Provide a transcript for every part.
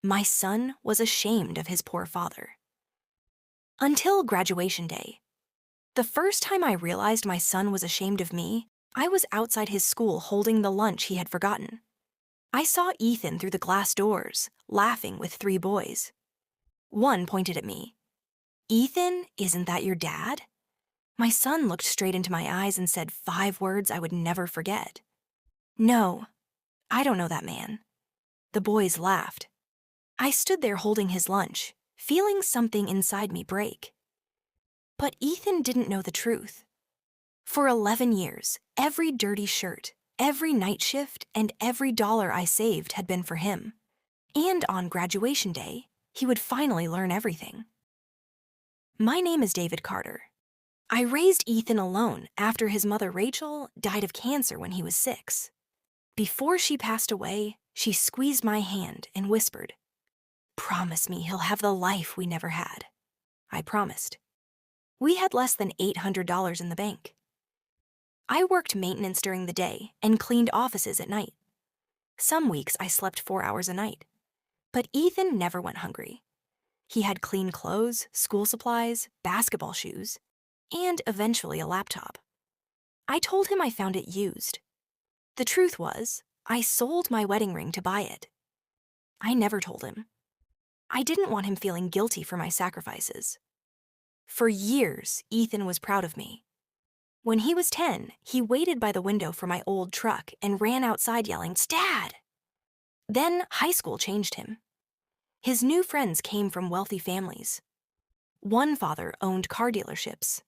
My son was ashamed of his poor father. Until graduation day. The first time I realized my son was ashamed of me, I was outside his school holding the lunch he had forgotten. I saw Ethan through the glass doors, laughing with three boys. One pointed at me. "Ethan, isn't that your dad?" My son looked straight into my eyes and said 5 words I would never forget. "No, I don't know that man." The boys laughed. I stood there holding his lunch, feeling something inside me break. But Ethan didn't know the truth. For 11 years, every dirty shirt, every night shift, and every dollar I saved had been for him. And on graduation day, he would finally learn everything. My name is David Carter. I raised Ethan alone after his mother Rachel died of cancer when he was 6. Before she passed away, she squeezed my hand and whispered, "Promise me he'll have the life we never had." I promised. We had less than $800 in the bank. I worked maintenance during the day and cleaned offices at night. Some weeks I slept 4 hours a night. But Ethan never went hungry. He had clean clothes, school supplies, basketball shoes, and eventually a laptop. I told him I found it used. The truth was, I sold my wedding ring to buy it. I never told him. I didn't want him feeling guilty for my sacrifices. For years, Ethan was proud of me. When he was 10, he waited by the window for my old truck and ran outside yelling, "Dad!" Then high school changed him. His new friends came from wealthy families. One father owned car dealerships.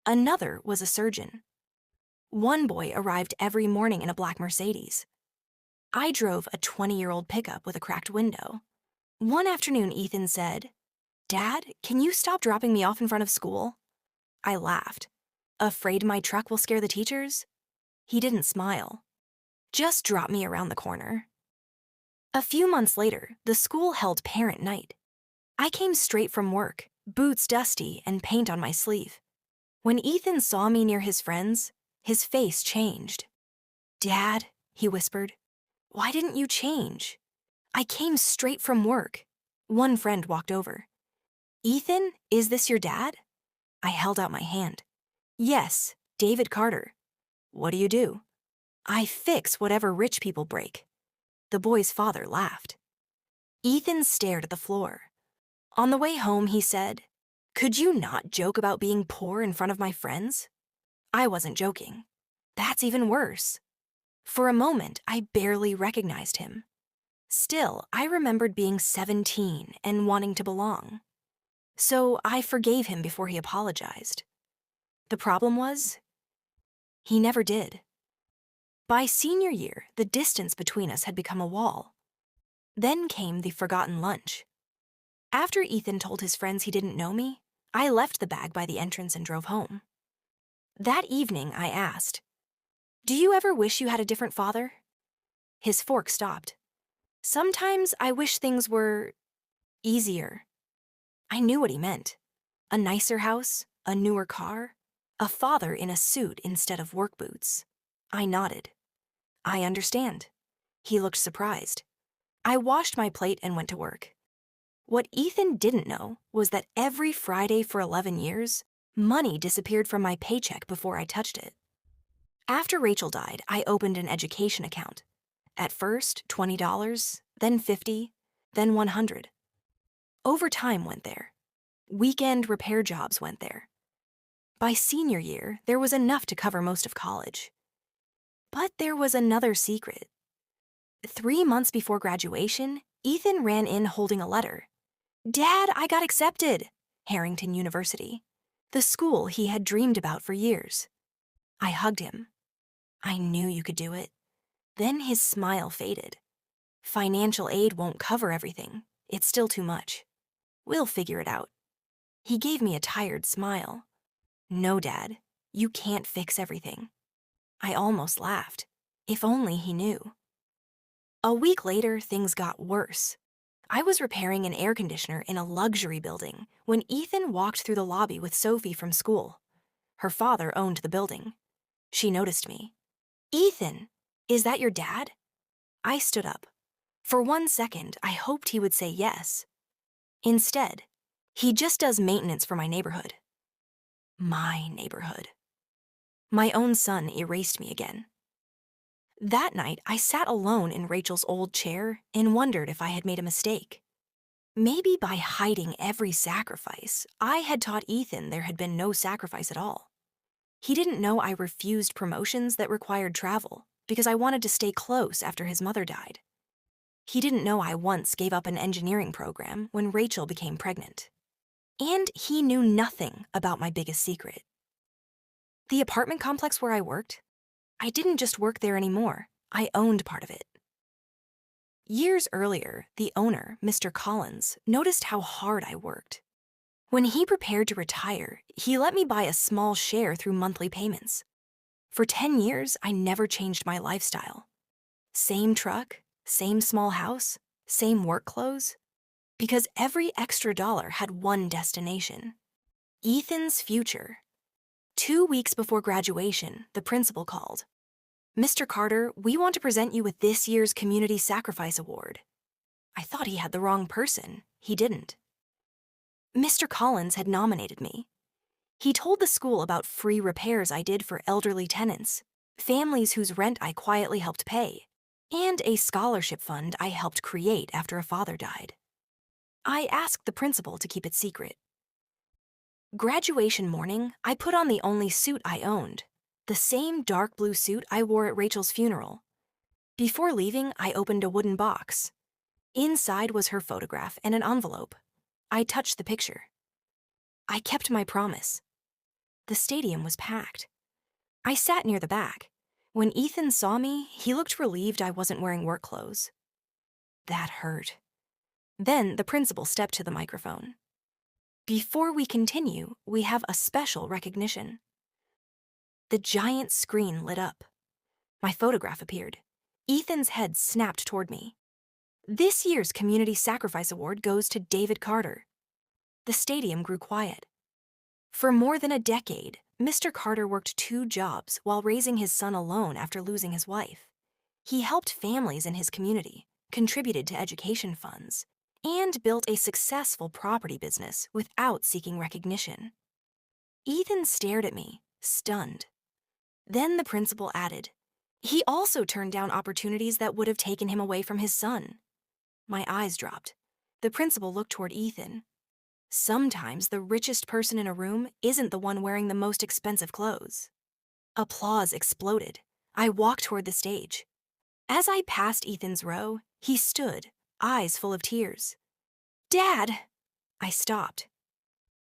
Another was a surgeon. One boy arrived every morning in a black Mercedes. I drove a 20-year-old pickup with a cracked window. One afternoon, Ethan said, "Dad, can you stop dropping me off in front of school?" I laughed. "Afraid my truck will scare the teachers?" He didn't smile. "Just drop me around the corner." A few months later, the school held parent night. I came straight from work, boots dusty and paint on my sleeve. When Ethan saw me near his friends, his face changed. "Dad," he whispered, "why didn't you change?" I came straight from work. One friend walked over. "Ethan, is this your dad?" I held out my hand. "Yes, David Carter." "What do you do?" "I fix whatever rich people break." The boy's father laughed. Ethan stared at the floor. On the way home, he said, "Could you not joke about being poor in front of my friends?" I wasn't joking. That's even worse. For a moment, I barely recognized him. Still, I remembered being 17 and wanting to belong. So I forgave him before he apologized. The problem was, he never did. By senior year, the distance between us had become a wall. Then came the forgotten lunch. After Ethan told his friends he didn't know me, I left the bag by the entrance and drove home. That evening, I asked, "Do you ever wish you had a different father?" His fork stopped. "Sometimes I wish things were easier." I knew what he meant. A nicer house, a newer car, a father in a suit instead of work boots. I nodded. "I understand." He looked surprised. I washed my plate and went to work. What Ethan didn't know was that every Friday for 11 years, money disappeared from my paycheck before I touched it. After Rachel died, I opened an education account. At first, $20, then $50, then $100. Overtime went there. Weekend repair jobs went there. By senior year, there was enough to cover most of college. But there was another secret. 3 months before graduation, Ethan ran in holding a letter. "Dad, I got accepted!" Harrington University, the school he had dreamed about for years. I hugged him. "I knew you could do it." Then his smile faded. "Financial aid won't cover everything. It's still too much. We'll figure it out." He gave me a tired smile. "No, Dad, you can't fix everything." I almost laughed. If only he knew. A week later, things got worse. I was repairing an air conditioner in a luxury building when Ethan walked through the lobby with Sophie from school. Her father owned the building. She noticed me. "Ethan, is that your dad?" I stood up. For 1 second, I hoped he would say yes. Instead, he just does maintenance for my neighborhood. My neighborhood. My own son erased me again. That night, I sat alone in Rachel's old chair and wondered if I had made a mistake. Maybe by hiding every sacrifice, I had taught Ethan there had been no sacrifice at all. He didn't know I refused promotions that required travel because I wanted to stay close after his mother died. He didn't know I once gave up an engineering program when Rachel became pregnant. And he knew nothing about my biggest secret. The apartment complex where I worked, I didn't just work there anymore, I owned part of it. Years earlier, the owner, Mr. Collins, noticed how hard I worked. When he prepared to retire, he let me buy a small share through monthly payments. For 10 years, I never changed my lifestyle. Same truck, same small house, same work clothes. Because every extra dollar had one destination: Ethan's future. 2 weeks before graduation, the principal called. "Mr. Carter, we want to present you with this year's Community Sacrifice Award." I thought he had the wrong person. He didn't. Mr. Collins had nominated me. He told the school about free repairs I did for elderly tenants, families whose rent I quietly helped pay, and a scholarship fund I helped create after a father died. I asked the principal to keep it secret. Graduation morning, I put on the only suit I owned, the same dark blue suit I wore at Rachel's funeral. Before leaving, I opened a wooden box. Inside was her photograph and an envelope. I touched the picture. I kept my promise. The stadium was packed. I sat near the back. When Ethan saw me, he looked relieved I wasn't wearing work clothes. That hurt. Then the principal stepped to the microphone. "Before we continue, we have a special recognition." The giant screen lit up. My photograph appeared. Ethan's head snapped toward me. "This year's Community Sacrifice Award goes to David Carter." The stadium grew quiet. For more than a decade, Mr. Carter worked 2 jobs while raising his son alone after losing his wife. He helped families in his community, contributed to education funds, and built a successful property business without seeking recognition. Ethan stared at me, stunned. Then the principal added, "He also turned down opportunities that would have taken him away from his son." My eyes dropped. The principal looked toward Ethan. Sometimes the richest person in a room isn't the one wearing the most expensive clothes. Applause exploded. I walked toward the stage. As I passed Ethan's row, he stood, eyes full of tears. "Dad!" I stopped.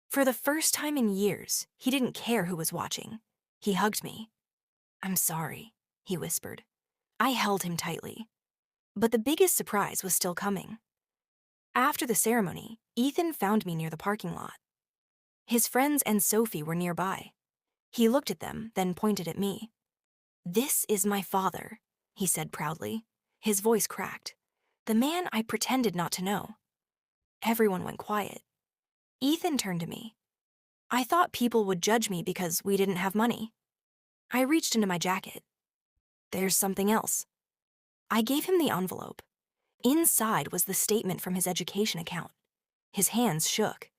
For the first time in years, he didn't care who was watching. He hugged me. "I'm sorry," he whispered. I held him tightly. But the biggest surprise was still coming. After the ceremony, Ethan found me near the parking lot. His friends and Sophie were nearby. He looked at them, then pointed at me. "This is my father," he said proudly. His voice cracked. The man I pretended not to know. Everyone went quiet. Ethan turned to me. "I thought people would judge me because we didn't have money." I reached into my jacket. "There's something else." I gave him the envelope. Inside was the statement from his education account. His hands shook.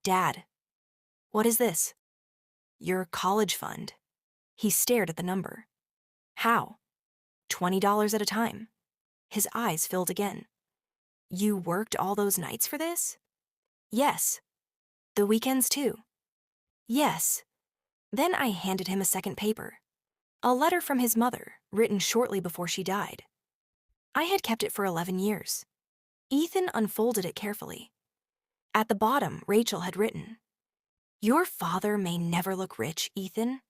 "Dad, what is this?" "Your college fund." He stared at the number. "How?" $20 at a time." His eyes filled again. "You worked all those nights for this?" "Yes." "The weekends too?" "Yes." Then I handed him a second paper. A letter from his mother, written shortly before she died. I had kept it for 11 years. Ethan unfolded it carefully. At the bottom, Rachel had written, "Your father may never look rich, Ethan.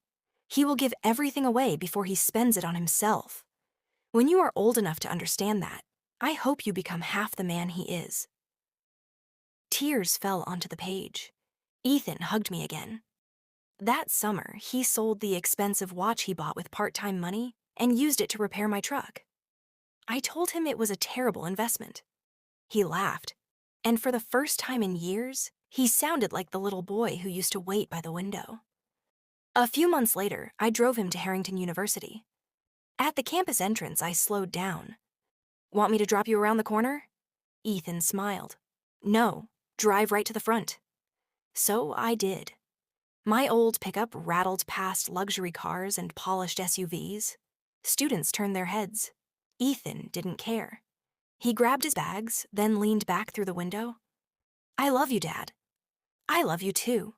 He will give everything away before he spends it on himself. When you are old enough to understand that, I hope you become half the man he is." Tears fell onto the page. Ethan hugged me again. That summer, he sold the expensive watch he bought with part-time money and used it to repair my truck. I told him it was a terrible investment. He laughed, and for the first time in years, he sounded like the little boy who used to wait by the window. A few months later, I drove him to Harrington University. At the campus entrance, I slowed down. Want me to drop you around the corner? Ethan smiled. No, drive right to the front. So I did. My old pickup rattled past luxury cars and polished SUVs. Students turned their heads. Ethan didn't care. He grabbed his bags, then leaned back through the window. I love you, Dad. I love you too.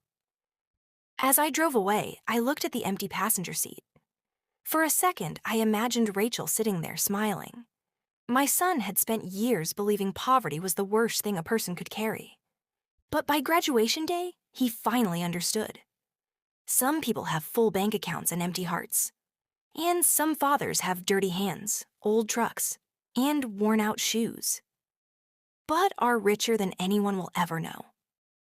As I drove away, I looked at the empty passenger seat. For a second, I imagined Rachel sitting there smiling. My son had spent years believing poverty was the worst thing a person could carry. But by graduation day, he finally understood. Some people have full bank accounts and empty hearts. And some fathers have dirty hands, old trucks, and worn-out shoes. But are richer than anyone will ever know.